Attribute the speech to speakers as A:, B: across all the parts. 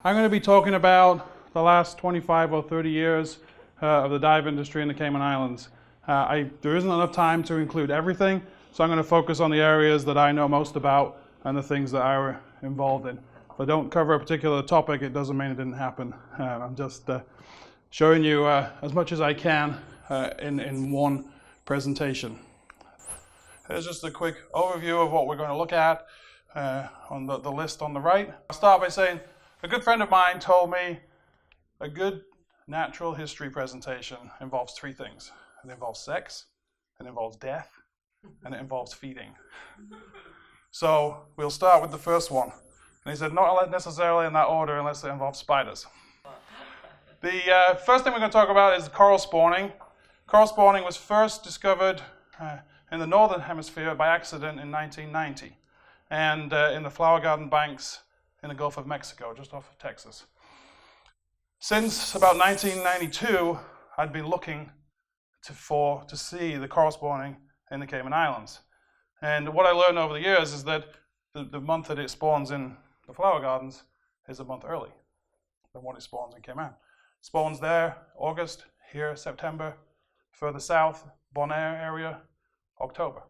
A: I'm going to be talking about the last 25 or 30 years of the dive industry in the Cayman Islands. There isn't enough time to include everything, so I'm going to focus on the areas that I know most about and the things that I were involved in. If I don't cover a particular topic, it doesn't mean it didn't happen. I'm just showing you as much as I can in one presentation. Here's just a quick overview of what we're going to look at on the list on the right. I'll start by saying a good friend of mine told me a good natural history presentation involves three things. It involves sex, it involves death, and it involves feeding. So we'll start with the first one. And he said, not necessarily in that order unless it involves spiders. The first thing we're going to talk about is coral spawning. Coral spawning was first discovered in the northern hemisphere by accident in 1990, and in the flower garden banks in the Gulf of Mexico, just off of Texas. Since about 1992, I'd been looking to see the coral spawning in the Cayman Islands. And what I learned over the years is that the month that it spawns in the flower gardens is a month early than what it spawns in Cayman. It spawns there August, here September, further south, Bonaire area, October.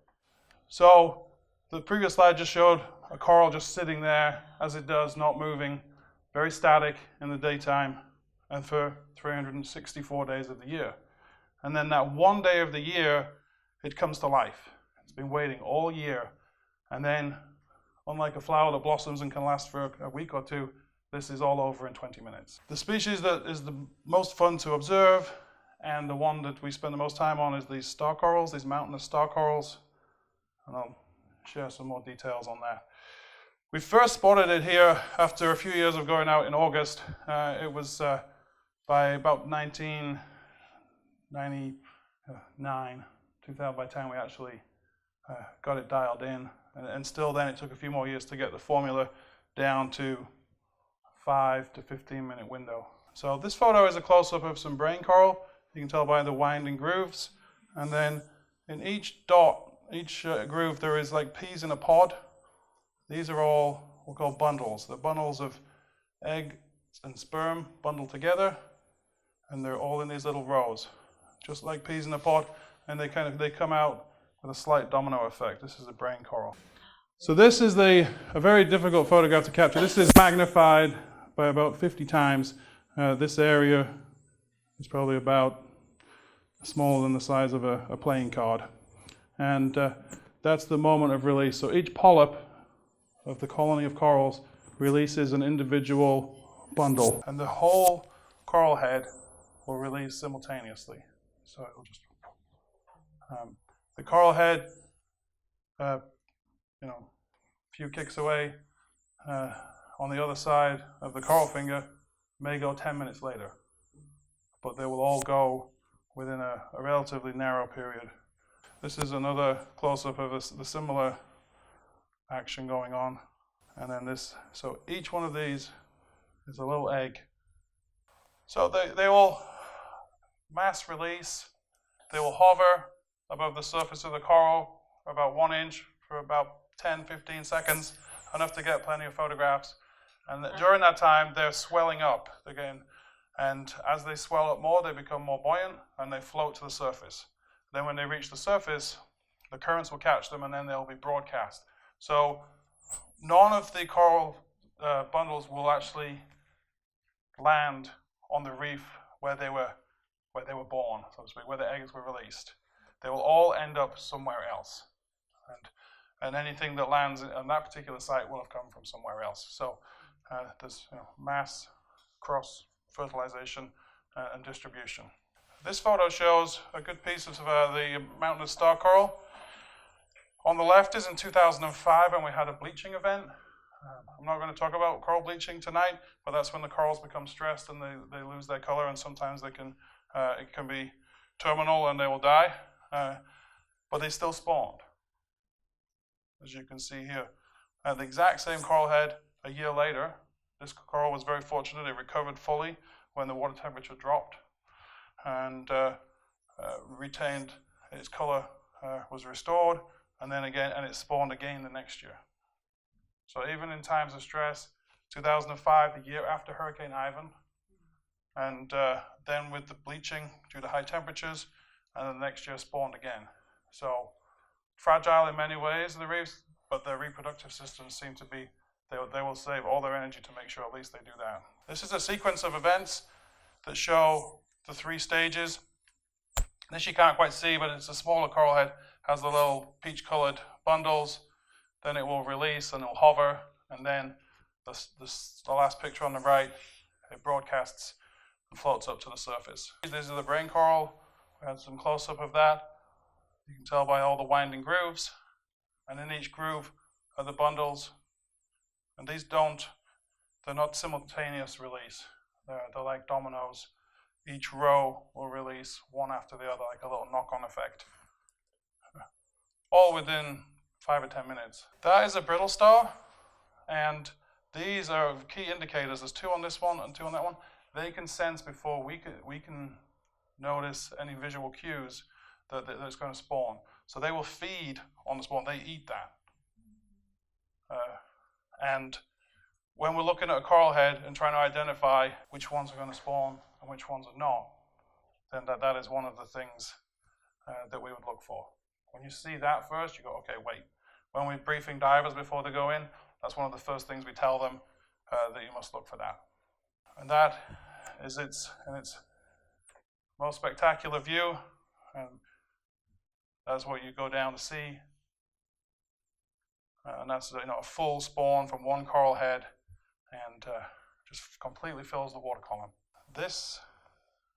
A: So the previous slide just showed a coral just sitting there as it does, not moving, very static in the daytime and for 364 days of the year. And then that one day of the year, it comes to life. It's been waiting all year. And then, unlike a flower that blossoms and can last for a week or two, this is all over in 20 minutes. The species that is the most fun to observe and the one that we spend the most time on is these star corals, these mountainous star corals. And I'll share some more details on that. We first spotted it here after a few years of going out in August. It was by about 1999, 2000, by the time we actually got it dialed in. And still then it took a few more years to get the formula down to 5 to 15 minute window. So this photo is a close-up of some brain coral. You can tell by the winding grooves. And then in each dot, each groove, there is like peas in a pod. These are all we'll call bundles. They're bundles of egg and sperm bundled together, and they're all in these little rows, just like peas in a pod, and they come out with a slight domino effect. This is a brain coral. So this is a very difficult photograph to capture. This is magnified by about 50 times. This area is probably about smaller than the size of a playing card. And that's the moment of release. So each polyp of the colony of corals releases an individual bundle. And the whole coral head will release simultaneously. So it'll just... the coral head, a few kicks away on the other side of the coral finger may go 10 minutes later. But they will all go within a relatively narrow period. This is another close-up of the similar action going on. And then this, so each one of these is a little egg. So they will mass release, they will hover above the surface of the coral for about 1 inch for about 10-15 seconds, enough to get plenty of photographs. And during that time, they're swelling up again. And as they swell up more, they become more buoyant and they float to the surface. Then when they reach the surface, the currents will catch them and then they'll be broadcast. So none of the coral bundles will actually land on the reef where they were born, so to speak, where the eggs were released. They will all end up somewhere else. And anything that lands on that particular site will have come from somewhere else. So there's mass cross-fertilization and distribution. This photo shows a good piece of the mountainous star coral. On the left is in 2005, and we had a bleaching event. I'm not going to talk about coral bleaching tonight, but that's when the corals become stressed and they lose their color, and sometimes it can be terminal and they will die. But they still spawned, as you can see here. The exact same coral head a year later. This coral was very fortunate. It recovered fully when the water temperature dropped and retained its color, was restored, and then again, and it spawned again the next year. So even in times of stress, 2005, the year after Hurricane Ivan. And then with the bleaching due to high temperatures, and then the next year spawned again. So fragile in many ways, the reefs, but their reproductive systems seem to be, they will save all their energy to make sure at least they do that. This is a sequence of events that show the 3 stages. This you can't quite see, but it's a smaller coral head, has the little peach-colored bundles, then it will release and it will hover, and then the last picture on the right, it broadcasts and floats up to the surface. These are the brain coral. We had some close-up of that. You can tell by all the winding grooves, and in each groove are the bundles, and these they're not simultaneous release. They're like dominoes. Each row will release one after the other, like a little knock-on effect. All within 5 or 10 minutes. That is a brittle star, and these are key indicators. There's 2 on this one and 2 on that one. They can sense before we can notice any visual cues that it's going to spawn. So they will feed on the spawn. They eat that. And when we're looking at a coral head and trying to identify which ones are going to spawn and which ones are not, then that is one of the things that we would look for. When you see that first, you go, okay, wait. When we're briefing divers before they go in, that's one of the first things we tell them, that you must look for that. And that is in its most spectacular view, and that's what you go down to see. And that's a full spawn from one coral head, and just completely fills the water column. This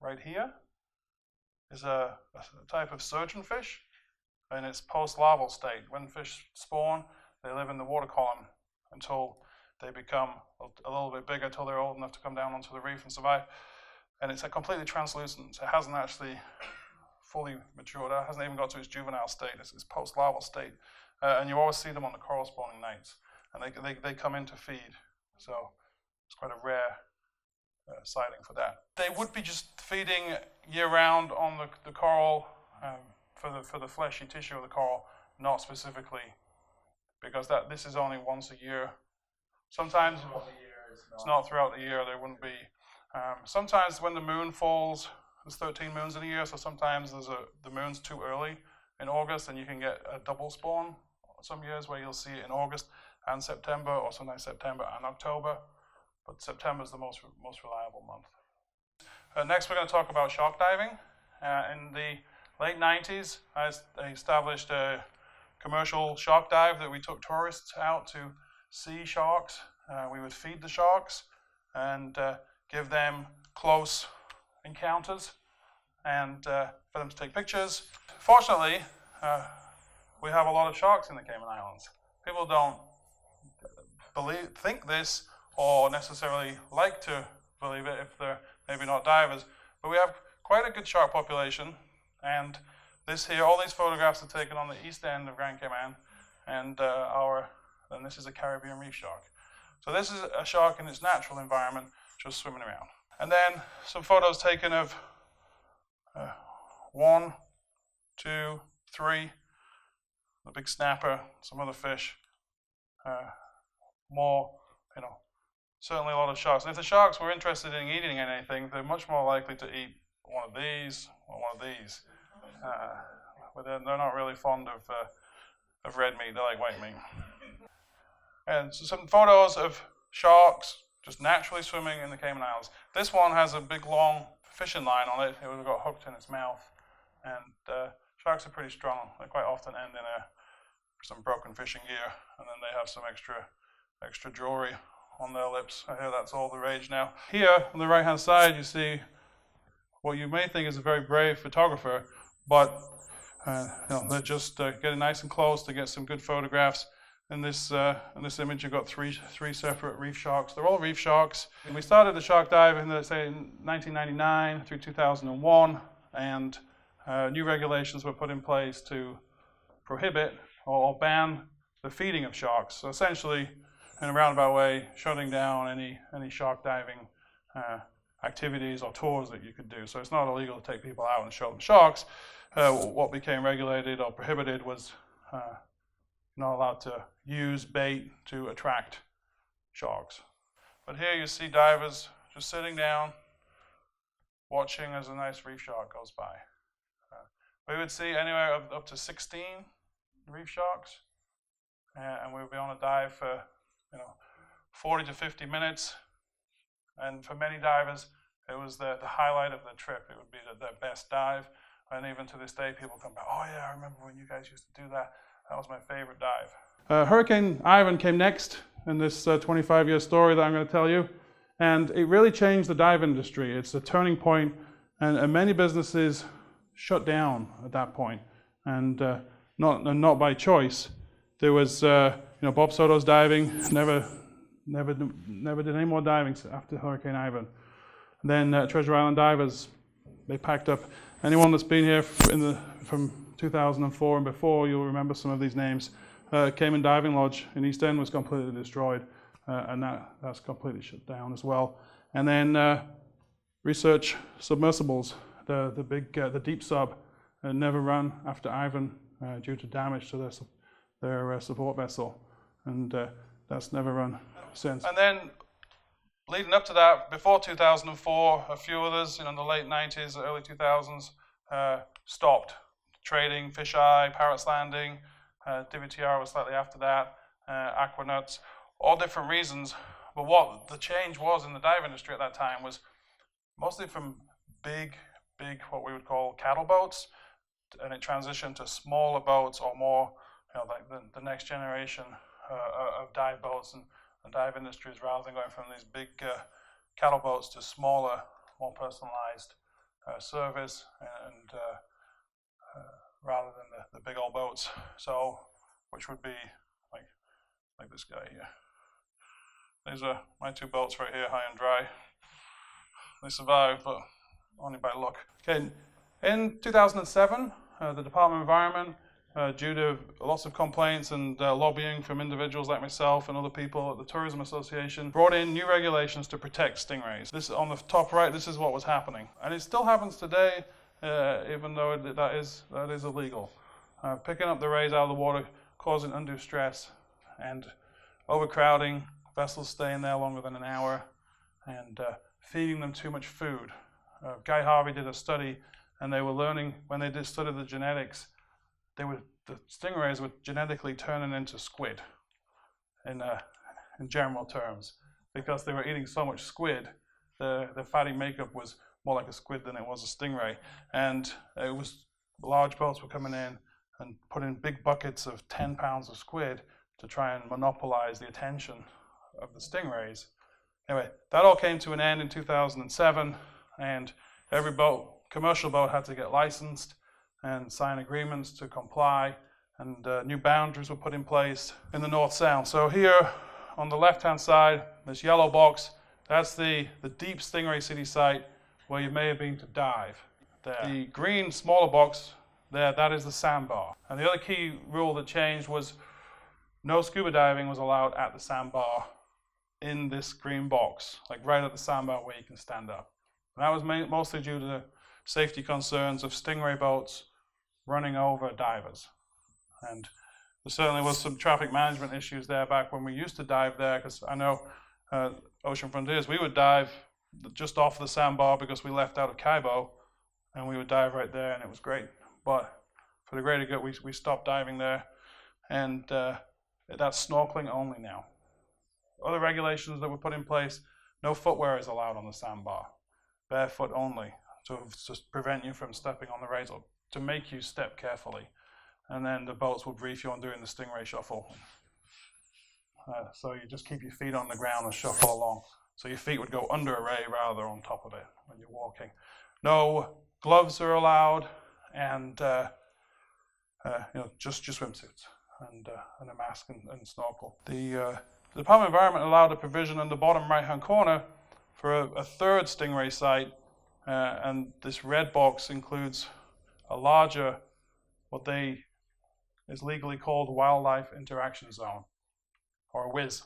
A: right here is a type of surgeonfish in its post-larval state. When fish spawn, they live in the water column until they become a little bit bigger, until they're old enough to come down onto the reef and survive. And it's a completely translucent. It hasn't actually fully matured. It hasn't even got to its juvenile state. It's its post-larval state. And you always see them on the coral spawning nights. And they come in to feed. So it's quite a rare sighting for that. They would be just feeding year-round on the coral for the fleshy tissue of the coral, not specifically, because this is only once a year. Sometimes it's not throughout the year. There wouldn't be. Sometimes when the moon falls, there's 13 moons in a year, so sometimes the moon's too early in August, and you can get a double spawn. Some years where you'll see it in August and September, or sometimes September and October, but September is the most reliable month. Next, we're going to talk about shark diving. In the late 90s, I established a commercial shark dive that we took tourists out to see sharks. We would feed the sharks and give them close encounters and for them to take pictures. Fortunately, we have a lot of sharks in the Cayman Islands. People don't think this or necessarily like to believe it if they're maybe not divers, but we have quite a good shark population, and all these photographs are taken on the east end of Grand Cayman, and this is a Caribbean reef shark. So this is a shark in its natural environment, just swimming around. And then some photos taken of 1, 2, 3, the big snapper, some other fish, more, certainly a lot of sharks. And if the sharks were interested in eating anything, they're much more likely to eat one of these or one of these. But they're not really fond of red meat. They like white meat. And so some photos of sharks just naturally swimming in the Cayman Islands. This one has a big long fishing line on it. It would have got hooked in its mouth. And sharks are pretty strong. They quite often end in some broken fishing gear, and then they have some extra jewelry on their lips. I hear that's all the rage now. Here on the right-hand side, you see what you may think is a very brave photographer, but they're just getting nice and close to get some good photographs. In this image, you've got three separate reef sharks. They're all reef sharks. And we started the shark dive in 1999 through 2001, and new regulations were put in place to prohibit or ban the feeding of sharks. So essentially, in a roundabout way, shutting down any shark diving activities or tours that you could do. So it's not illegal to take people out and show them sharks. What became regulated or prohibited was not allowed to use bait to attract sharks. But here you see divers just sitting down, watching as a nice reef shark goes by. We would see anywhere up to 16 reef sharks, and we would be on a dive for 40 to 50 minutes. And for many divers, it was the highlight of the trip. It would be their best dive. And even to this day, people come back, oh yeah, I remember when you guys used to do that. That was my favorite dive. Hurricane Ivan came next in this 25-year story that I'm going to tell you. And it really changed the dive industry. It's a turning point, and many businesses shut down at that point, and not by choice. There was, Bob Soto's diving, never did any more diving after Hurricane Ivan. And then Treasure Island Divers, they packed up. Anyone that's been here from 2004 and before, you'll remember some of these names. Cayman Diving Lodge in East End was completely destroyed, and that's completely shut down as well. And then research submersibles, the deep sub, never run after Ivan due to damage to their support vessel, and that's never run since. And then leading up to that, before 2004, a few others in the late 90s, early 2000s stopped trading. Fisheye, Parrots Landing, WTR was slightly after that, Aquanuts, all different reasons. But what the change was in the dive industry at that time was mostly from big, what we would call cattle boats, and it transitioned to smaller boats, or more, like the next generation of dive boats and dive industries, rather than going from these big cattle boats to smaller, more personalized service, and rather than the big old boats. So, which would be like this guy here. These are my two boats right here, high and dry. They survived, but only by luck. Okay, in 2007, the Department of Environment, due to lots of complaints and lobbying from individuals like myself and other people at the Tourism Association, brought in new regulations to protect stingrays. This on the top right, this is what was happening, and it still happens today, even though that is illegal. Picking up the rays out of the water, causing undue stress and overcrowding, vessels staying there longer than an hour, and feeding them too much food. Guy Harvey did a study, and they were learning, when they did study the genetics, the stingrays were genetically turning into squid in general terms, because they were eating so much squid. The fatty makeup was more like a squid than it was a stingray, and it was large boats were coming in and putting big buckets of 10 pounds of squid to try and monopolize the attention of the stingrays. Anyway, that all came to an end in 2007, and every commercial boat had to get licensed and sign agreements to comply, and new boundaries were put in place in the North Sound. So here on the left-hand side, this yellow box, that's the deep stingray city site where you may have been to dive. There. The green smaller box there, that is the sandbar. And the other key rule that changed was no scuba diving was allowed at the sandbar in this green box, like right at the sandbar where you can stand up. And that was mostly due to the safety concerns of stingray boats running over divers. And there certainly was some traffic management issues there back when we used to dive there, because I know Ocean Frontiers, we would dive just off the sandbar because we left out of Cayman, and we would dive right there, and it was great. But for the greater good, we stopped diving there, and that's snorkeling only now. Other regulations that were put in place, no footwear is allowed on the sandbar, barefoot only, to just prevent you from stepping on the rays, or to make you step carefully. And then the boats will brief you on doing the stingray shuffle. So you just keep your feet on the ground and shuffle along. So your feet would go under a ray rather on top of it when you're walking. No gloves are allowed, and just swimsuits and a mask and snorkel. The Department of Environment allowed a provision in the bottom right-hand corner for a third stingray site, and this red box includes a larger, what is legally called Wildlife Interaction Zone, or WIZ.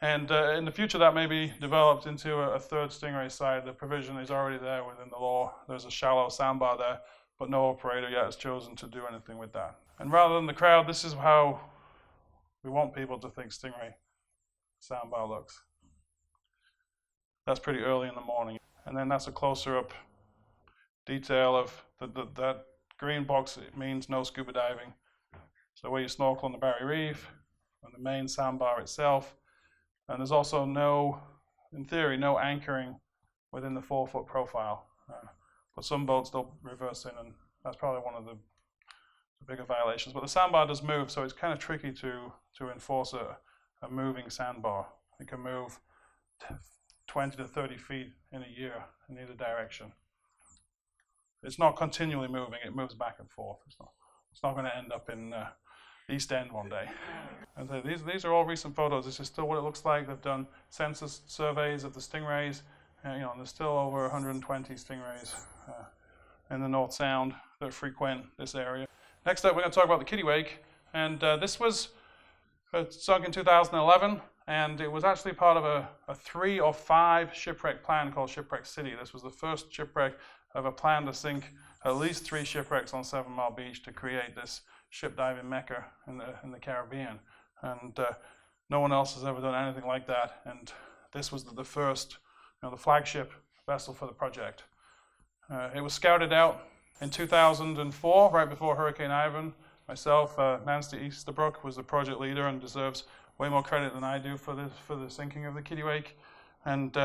A: And in the future, that may be developed into a third stingray site. The provision is already there within the law. There's a shallow sandbar there, but no operator yet has chosen to do anything with that. And rather than the crowd, this is how we want people to think stingray sandbar looks. That's pretty early in the morning. And then that's a closer up detail of that green box. It means no scuba diving. So where you snorkel on the Barrier Reef, on the main sandbar itself, and there's also no, in theory, no anchoring within the 4-foot profile. But some boats don't reverse in, and that's probably one of the bigger violations. But the sandbar does move, so it's kind of tricky to enforce a moving sandbar. It can move 20 to 30 feet in a year in either direction. It's not continually moving, it moves back and forth. It's not going to end up in East End one day. And so these are all recent photos. This is still what it looks like. They've done census surveys of the stingrays. And there's still over 120 stingrays in the North Sound that frequent this area. Next up, we're going to talk about the Kittiwake. And this was sunk in 2011. And it was actually part of a 3 or 5 shipwreck plan called Shipwreck City. This was the first shipwreck of a plan to sink at least 3 shipwrecks on 7 Mile Beach to create this ship diving mecca in the Caribbean. And no one else has ever done anything like that. And this was the first, the flagship vessel for the project. It was scouted out in 2004, right before Hurricane Ivan. Myself, Nancy Easterbrook, was the project leader and deserves way more credit than I do for the sinking of the Kittiwake. And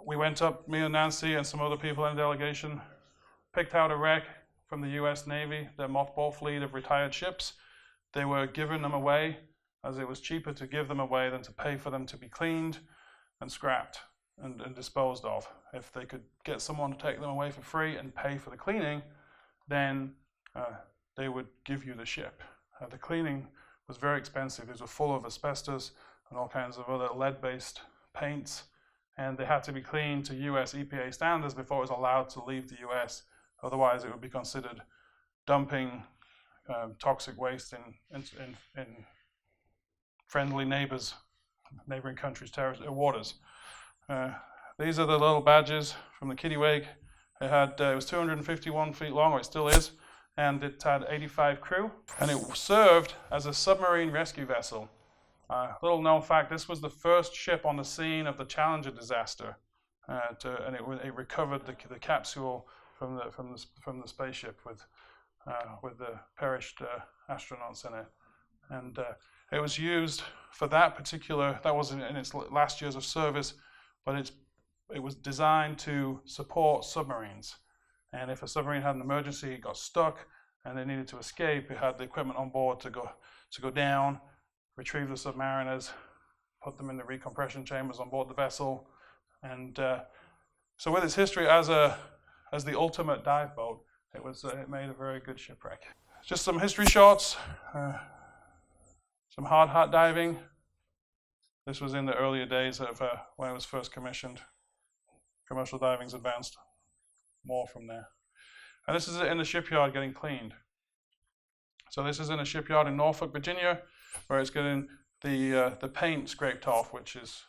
A: we went up, me and Nancy and some other people in the delegation, picked out a wreck from the US Navy, their mothball fleet of retired ships. They were giving them away, as it was cheaper to give them away than to pay for them to be cleaned and scrapped and disposed of. If they could get someone to take them away for free and pay for the cleaning, then they would give you the ship. The cleaning was very expensive. These were full of asbestos and all kinds of other lead-based paints, and they had to be cleaned to US EPA standards before it was allowed to leave the US. Otherwise, it would be considered dumping toxic waste in friendly neighboring countries' waters. These are the little badges from the Kittiwake. It was 251 feet long, or it still is, and it had 85 crew, and it served as a submarine rescue vessel. Little known fact, this was the first ship on the scene of the Challenger disaster, and it recovered the capsule from the spaceship with the perished astronauts in it. And it was used for that was in its last years of service, but it was designed to support submarines. And if a submarine had an emergency, it got stuck, and they needed to escape, it had the equipment on board to go down, retrieve the submariners, put them in the recompression chambers on board the vessel. And so with its history as the ultimate dive boat, it made a very good shipwreck. Just some history shots, some hard hat diving. This was in the earlier days of when it was first commissioned. Commercial diving's advanced more from there. And this is in the shipyard getting cleaned. So this is in a shipyard in Norfolk, Virginia, where it's getting the paint scraped off, which is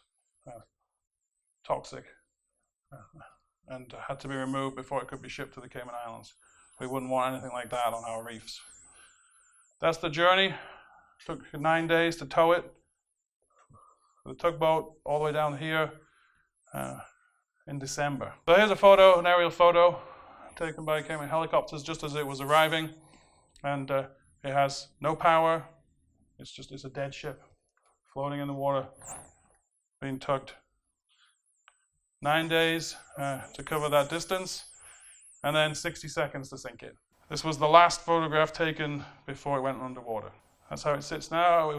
A: toxic, and had to be removed before it could be shipped to the Cayman Islands. We wouldn't want anything like that on our reefs. That's the journey. Took 9 days to tow it, the tugboat, all the way down here in December. So here's a photo, an aerial photo taken by Cayman helicopters just as it was arriving, and it has no power. It's a dead ship floating in the water, being tugged. 9 days to cover that distance, and then 60 seconds to sink it. This was the last photograph taken before it went underwater. That's how it sits now.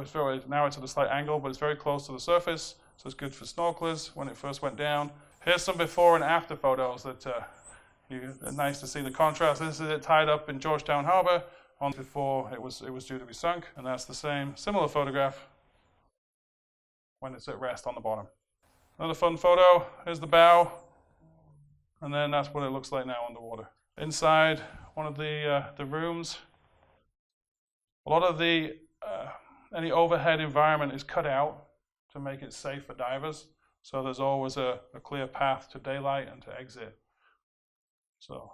A: Now it's at a slight angle, but it's very close to the surface, so it's good for snorkelers when it first went down. Here's some before and after photos that nice to see the contrast. This is it tied up in Georgetown Harbor on before it was due to be sunk, and that's the similar photograph when it's at rest on the bottom. Another fun photo. Here's the bow, and then that's what it looks like now underwater. Inside one of the rooms, a lot of any overhead environment is cut out to make it safe for divers. So there's always a clear path to daylight and to exit. So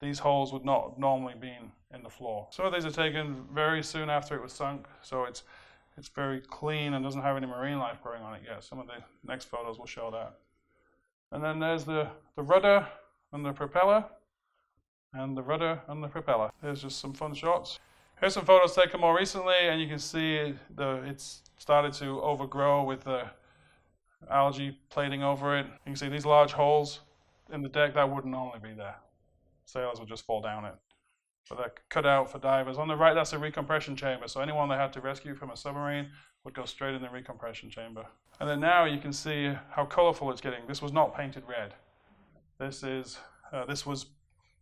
A: these holes would not normally be in the floor. Some of these are taken very soon after it was sunk, so it's very clean and doesn't have any marine life growing on it yet. Some of the next photos will show that. And then there's the rudder and the propeller, and the rudder and the propeller. There's just some fun shots. Here's some photos taken more recently, and you can see it's started to overgrow with the algae plating over it. You can see these large holes in the deck that wouldn't normally be there. Sailors would just fall down it. But they're cut out for divers. On the right, that's a recompression chamber. So anyone they had to rescue from a submarine would go straight in the recompression chamber. And then now you can see how colorful it's getting. This was not painted red. This was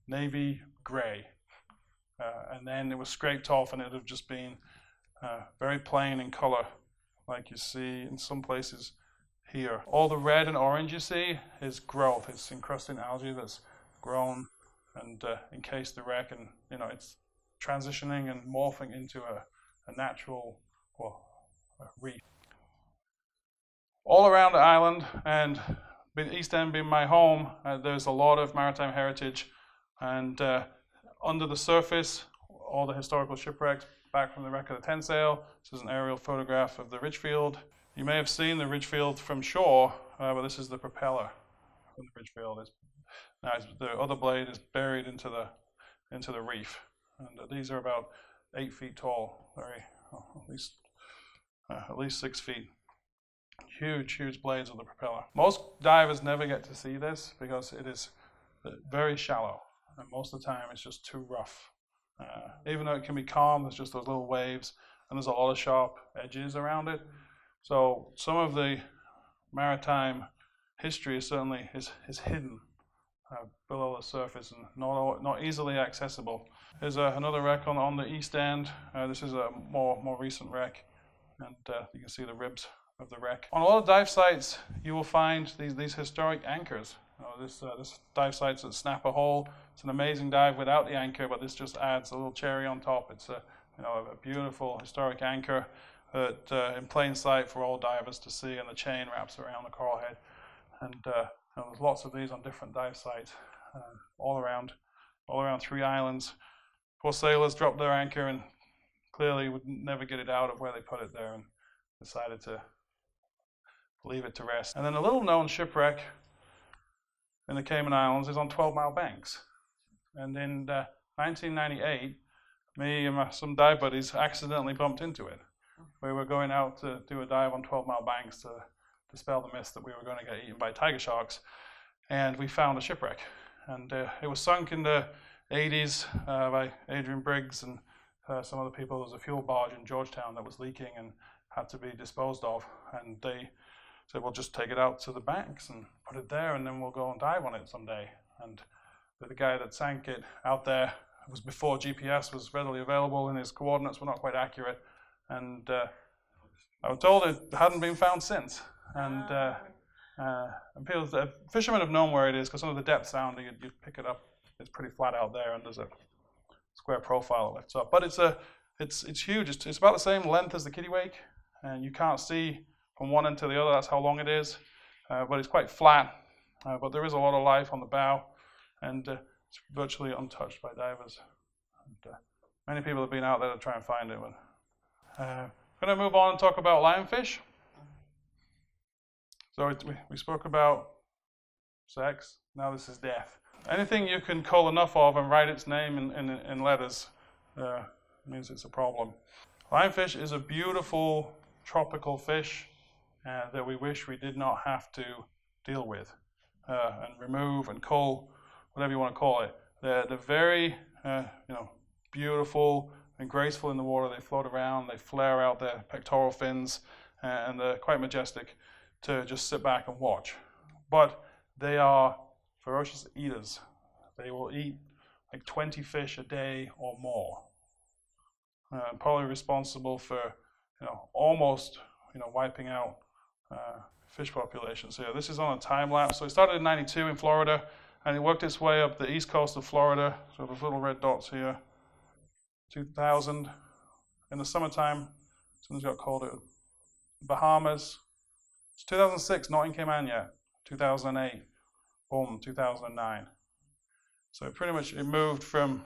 A: navy gray. And then it was scraped off, and it would have just been very plain in color, like you see in some places here. All the red and orange you see is growth. It's encrusting algae that's grown and encased the wreck, and it's transitioning and morphing into a natural reef. All around the island, and East End being my home, there's a lot of maritime heritage, and under the surface, all the historical shipwrecks back from the wreck of the Tensale. This is an aerial photograph of the Ridgefield. You may have seen the Ridgefield from shore, but this is the propeller from the Ridgefield. Now the other blade is buried into the reef, and these are about 8 feet tall, at least 6 feet. Huge blades of the propeller. Most divers never get to see this because it is very shallow, and most of the time it's just too rough. Even though it can be calm, there's just those little waves, and there's a lot of sharp edges around it. So some of the maritime history certainly is hidden below the surface and not easily accessible. There's another wreck on the East End. This is a more recent wreck, and you can see the ribs of the wreck. On a lot of dive sites, you will find these historic anchors. This dive site's at Snapper Hole. It's an amazing dive without the anchor, but this just adds a little cherry on top. It's a beautiful historic anchor that in plain sight for all divers to see, and the chain wraps around the coral head. And there's lots of these on different dive sites all around 3 islands. Poor sailors dropped their anchor and clearly would never get it out of where they put it there, and decided to leave it to rest. And then a little known shipwreck in the Cayman Islands is on 12 Mile Banks. And in 1998, me and some dive buddies accidentally bumped into it. We were going out to do a dive on 12 Mile Banks to dispel the myth that we were going to get eaten by tiger sharks, and we found a shipwreck. And it was sunk in the 80s by Adrian Briggs and some other people. There was a fuel barge in Georgetown that was leaking and had to be disposed of, and they said, we'll just take it out to the banks and put it there, and then we'll go and dive on it someday. And the guy that sank it out there, it was before GPS was readily available, and his coordinates were not quite accurate, and I was told it hadn't been found since. And people, fishermen have known where it is because some of the depth sound, you pick it up, it's pretty flat out there, and there's a square profile that lifts up. But it's huge. It's about the same length as the Kittiwake, and you can't see from one end to the other. That's how long it is. But it's quite flat. But there is a lot of life on the bow, and it's virtually untouched by divers. And, many people have been out there to try and find it. But, I'm going to move on and talk about lionfish. So we spoke about sex. Now this is death. Anything you can call enough of and write its name in letters means it's a problem. Lionfish is a beautiful tropical fish that we wish we did not have to deal with and remove and cull, whatever you want to call it. They're very beautiful and graceful in the water. They float around, they flare out their pectoral fins, and they're quite majestic to just sit back and watch. But they are ferocious eaters. They will eat like 20 fish a day or more. Probably responsible for almost wiping out fish populations here. This is on a time lapse. So it started in '92 in Florida, and it worked its way up the east coast of Florida. So those little red dots here. 2000 in the summertime. Something's got cold. Bahamas. It's 2006, not in Cayman yet. 2008, boom, 2009. So pretty much it moved from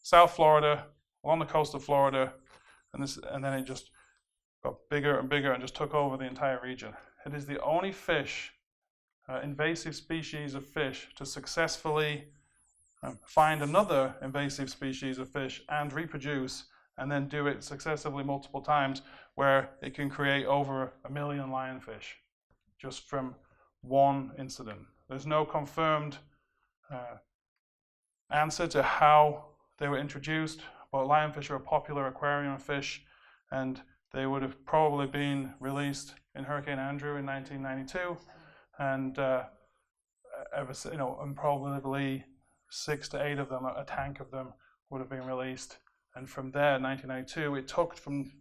A: South Florida, along the coast of Florida, and then it just got bigger and bigger and just took over the entire region. It is the only fish, invasive species of fish, to successfully find another invasive species of fish and reproduce, and then do it successively multiple times, where it can create over 1 million lionfish just from one incident. There's no confirmed answer to how they were introduced, but lionfish are a popular aquarium fish, and they would have probably been released in Hurricane Andrew in 1992, and and probably 6 to 8 of them, a tank of them, would have been released. And from there, 1992, it took from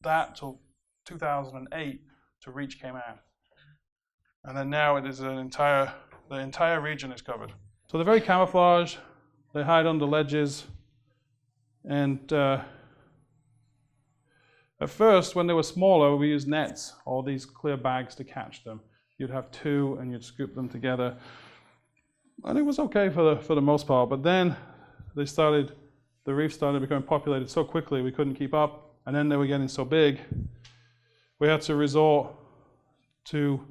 A: that till 2008 to reach Cayman. And then now it is the entire region is covered. So they're very camouflaged. They hide under ledges. And at first, when they were smaller, we used nets or these clear bags to catch them. You'd have 2 and you'd scoop them together. And it was okay for the most part. But then the reef started becoming populated so quickly we couldn't keep up. And then they were getting so big, we had to resort to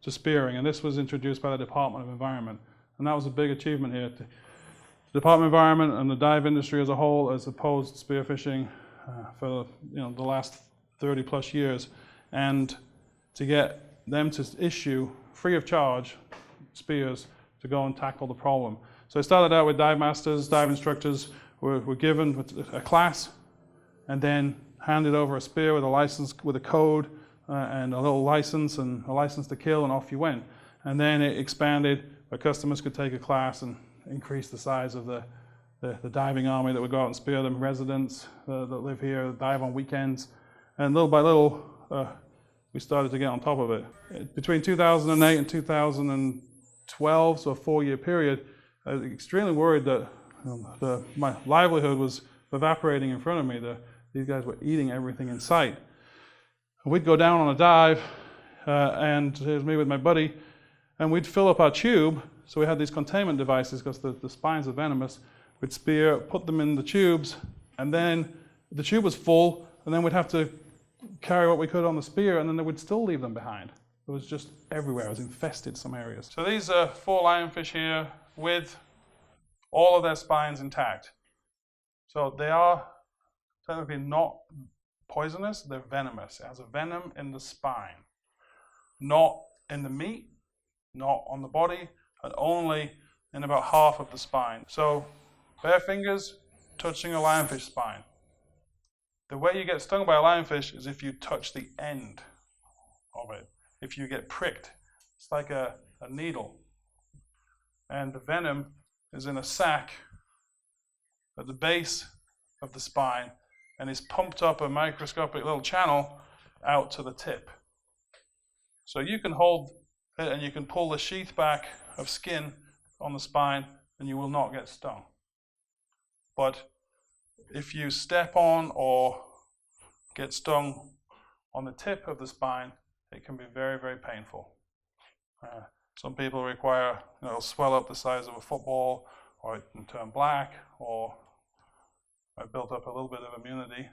A: spearing. And this was introduced by the Department of Environment. And that was a big achievement here. The Department of Environment and the dive industry as a whole has opposed spearfishing for the last 30 plus years, and to get them to issue free of charge spears to go and tackle the problem. So it started out with dive masters, dive instructors were given a class and then handed over a spear with a license, with a code and a little license and a license to kill, and off you went. And then it expanded where customers could take a class and increase the size of the diving army that would go out and spear them, residents that live here, dive on weekends. And little by little, we started to get on top of it. Between 2008 and 2012, so a 4-year period, I was extremely worried that my livelihood was evaporating in front of me. These guys were eating everything in sight. We'd go down on a dive, and here's me with my buddy, and we'd fill up our tube. So we had these containment devices because the spines are venomous. We'd spear, put them in the tubes, and then the tube was full, and then we'd have to carry what we could on the spear, and then they would still leave them behind. It was just everywhere. It was infested some areas. So these are 4 lionfish here with all of their spines intact. So they are technically not poisonous, they're venomous. It has a venom in the spine, not in the meat, not on the body, and only in about half of the spine. So bare fingers touching a lionfish spine. The way you get stung by a lionfish is if you touch the end of it. If you get pricked, it's like a needle. And the venom is in a sac at the base of the spine and is pumped up a microscopic little channel out to the tip. So you can hold it and you can pull the sheath back of skin on the spine and you will not get stung. But if you step on or get stung on the tip of the spine, it can be very, very painful. Some people require, it'll swell up the size of a football, or it can turn black, or I've built up a little bit of immunity.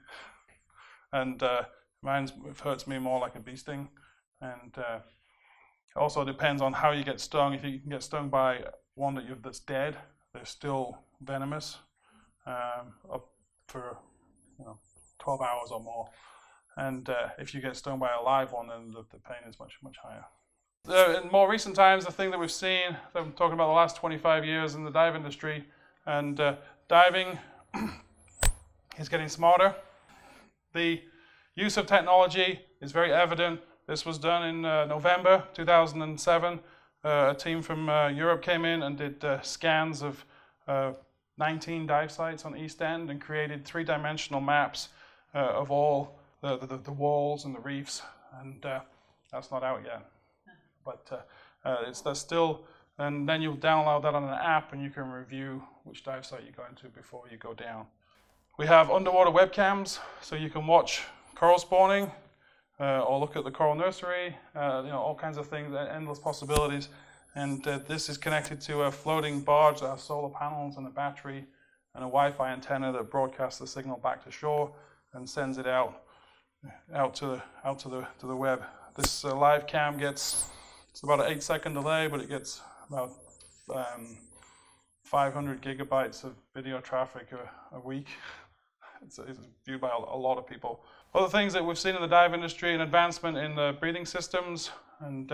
A: And it hurts me more like a bee sting. And it also depends on how you get stung. If you can get stung by one that's dead, they're still venomous up for 12 hours or more. And if you get stung by a live one, then the pain is much, much higher. In more recent times, the thing that we've seen, I'm talking about the last 25 years in the dive industry, and diving is getting smarter. The use of technology is very evident. This was done in November 2007. A team from Europe came in and did scans of 19 dive sites on the East End and created 3-dimensional maps of all the walls and the reefs, and that's not out yet. But that's still, and then you download that on an app and you can review which dive site you're going to before you go down. We have underwater webcams, so you can watch coral spawning or look at the coral nursery, all kinds of things, endless possibilities. And this is connected to a floating barge that has solar panels and a battery and a Wi-Fi antenna that broadcasts the signal back to shore and sends it out out to the web. This live cam it's about an 8-second delay, but it gets about 500 gigabytes of video traffic a week. It's viewed by a lot of people. Other things that we've seen in the dive industry, an advancement in the breathing systems, and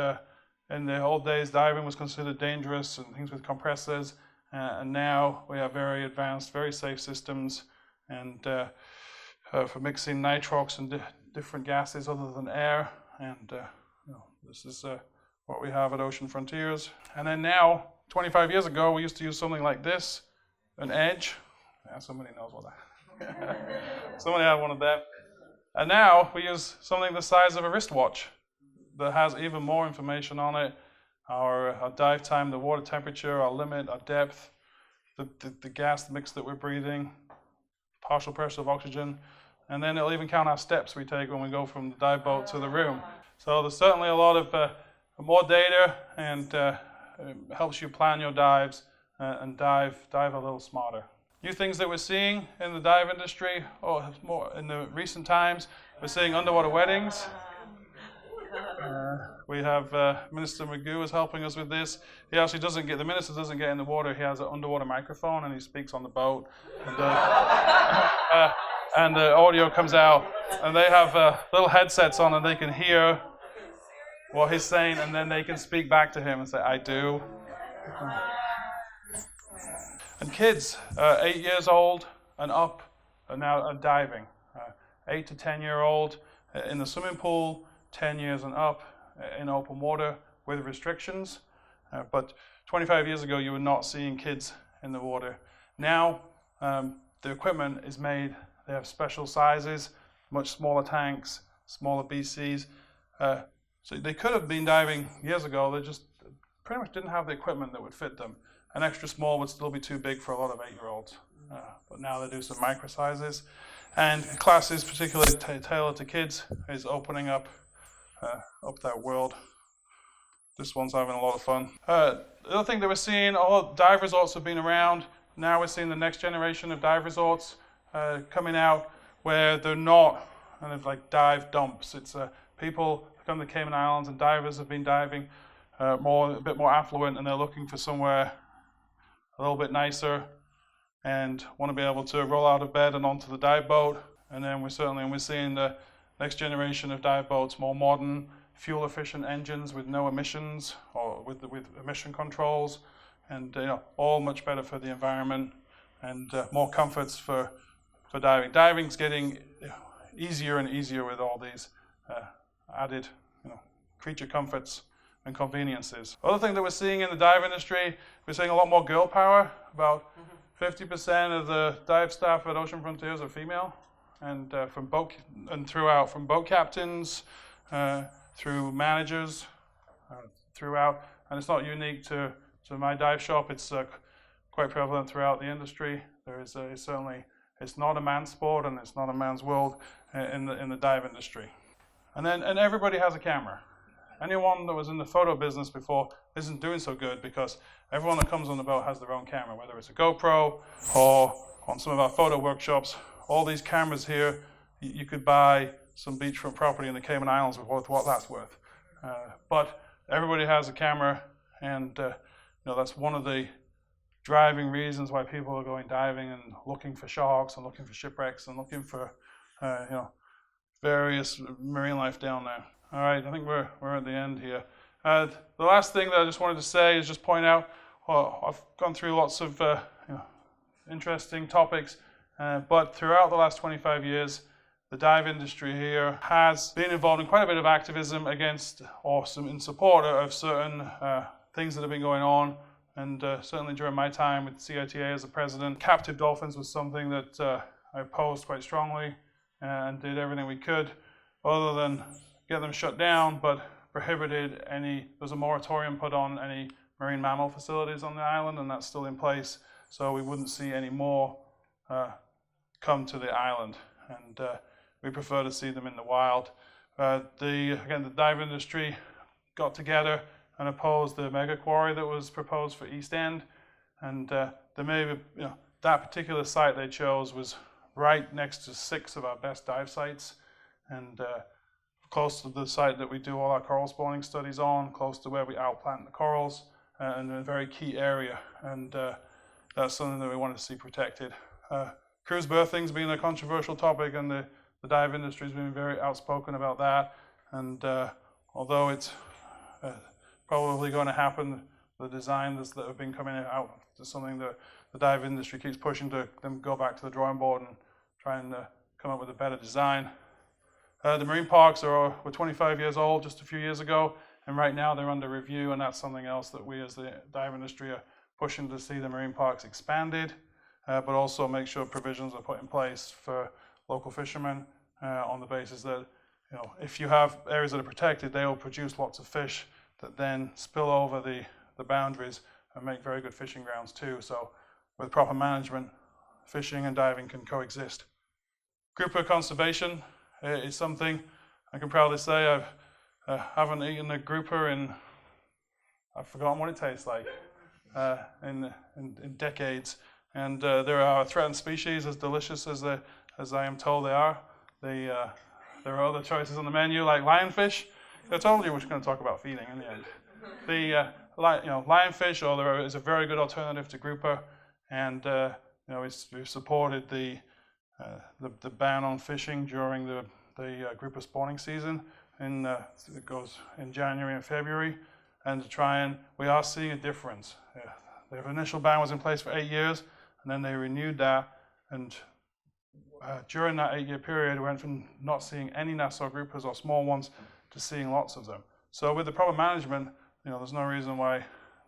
A: in the old days diving was considered dangerous and things with compressors, and now we have very advanced, very safe systems, and for mixing nitrox and different gases other than air, and this is what we have at Ocean Frontiers. And then now, 25 years ago, we used to use something like this, an edge. Yeah, somebody knows what that. Somebody had one of them. And now we use something the size of a wristwatch that has even more information on it, our dive time, the water temperature, our limit, our depth, the gas mix that we're breathing, partial pressure of oxygen, and then it'll even count our steps we take when we go from the dive boat to the room. So there's certainly a lot of more data, and it helps you plan your dives and dive a little smarter. New things that we're seeing in the dive industry, or more in the recent times, we're seeing underwater weddings. We have Minister Magoo is helping us with this. He actually the minister doesn't get in the water. He has an underwater microphone and he speaks on the boat. And the audio comes out. And they have little headsets on and they can hear what he's saying, and then they can speak back to him and say, I do. And kids, 8 years old and up, are now diving. 8 to 10-year-old in the swimming pool, 10 years and up in open water with restrictions. But 25 years ago, you were not seeing kids in the water. Now, the equipment is made, they have special sizes, much smaller tanks, smaller BCs. So they could have been diving years ago, they just pretty much didn't have the equipment that would fit them. An extra small would still be too big for a lot of 8-year-olds. But now they do some micro sizes. And classes, particularly tailored to kids, is opening up that world. This one's having a lot of fun. The other thing that we're seeing, all dive resorts have been around. Now we're seeing the next generation of dive resorts coming out where they're not kind of like dive dumps. It's people come to the Cayman Islands, and divers have been diving a bit more affluent, and they're looking for somewhere a little bit nicer and want to be able to roll out of bed and onto the dive boat. And then we're seeing the next generation of dive boats, more modern, fuel-efficient engines with no emissions or with emission controls, and all much better for the environment and more comforts for diving. Diving's getting easier and easier with all these added creature comforts and conveniences. Other thing that we're seeing in the dive industry, we're seeing a lot more girl power. About 50% of the dive staff at Ocean Frontiers are female, and from boat captains through managers throughout. And it's not unique to my dive shop. It's quite prevalent throughout the industry. There is certainly, it's not a man's sport and it's not a man's world in the dive industry. And everybody has a camera. Anyone that was in the photo business before isn't doing so good, because everyone that comes on the boat has their own camera, whether it's a GoPro or on some of our photo workshops. All these cameras here, you could buy some beachfront property in the Cayman Islands with what that's worth. But everybody has a camera, and that's one of the driving reasons why people are going diving and looking for sharks and looking for shipwrecks and looking for various marine life down there. All right, I think we're at the end here. The last thing that I just wanted to say is just point out, I've gone through lots of interesting topics, but throughout the last 25 years, the dive industry here has been involved in quite a bit of activism against or in support of certain things that have been going on. And certainly during my time with CITA as the president, captive dolphins was something that I opposed quite strongly and did everything we could, other than get them shut down, but prohibited there's a moratorium put on any marine mammal facilities on the island, and that's still in place, so we wouldn't see any more come to the island, and we prefer to see them in the wild. The dive industry got together and opposed the mega quarry that was proposed for East End, and that particular site they chose was right next to 6 of our best dive sites, and close to the site that we do all our coral spawning studies on, close to where we outplant the corals, and a very key area, and that's something that we want to see protected. Cruise berthing's been a controversial topic, and the dive industry has been very outspoken about that, and although it's probably going to happen, the designs that have been coming out is something that the dive industry keeps pushing to them go back to the drawing board and try and come up with a better design. The marine parks were 25 years old just a few years ago, and right now they're under review, and that's something else that we as the dive industry are pushing to see the marine parks expanded, but also make sure provisions are put in place for local fishermen on the basis that, you know, if you have areas that are protected, they will produce lots of fish that then spill over the boundaries and make very good fishing grounds too. So with proper management, fishing and diving can coexist. Grouper conservation is something I can proudly say I haven't eaten a grouper in, I've forgotten what it tastes like, in decades. And there are threatened species as delicious as I am told they are. There are other choices on the menu like lionfish. I told you we're going to talk about feeding in the end. Lionfish is a very good alternative to grouper, and we've supported the ban on fishing during the grouper spawning season. It goes in January and February, and we are seeing a difference. The initial ban was in place for 8 years, and then they renewed that, and during that 8-year period, we went from not seeing any Nassau groupers or small ones to seeing lots of them. So with the proper management, there's no reason why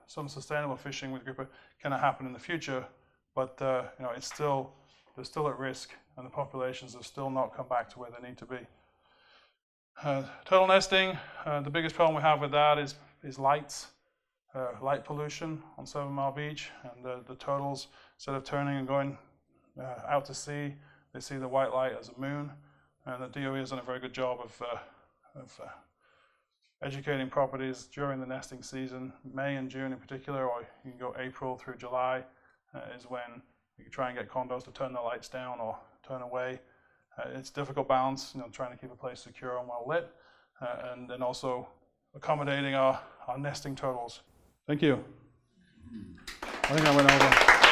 A: some sustainable fishing with grouper cannot happen in the future, but they're still at risk, and the populations have still not come back to where they need to be. Turtle nesting, the biggest problem we have with that is light pollution on 7 Mile Beach, and the turtles, instead of turning and going out to sea, they see the white light as a moon, and the DOE has done a very good job of educating properties during the nesting season. May and June in particular, or you can go April through July, is when you can try and get condos to turn the lights down or turn away. It's a difficult balance, trying to keep a place secure and well lit, and then also accommodating our nesting turtles. Thank you. I think I went over.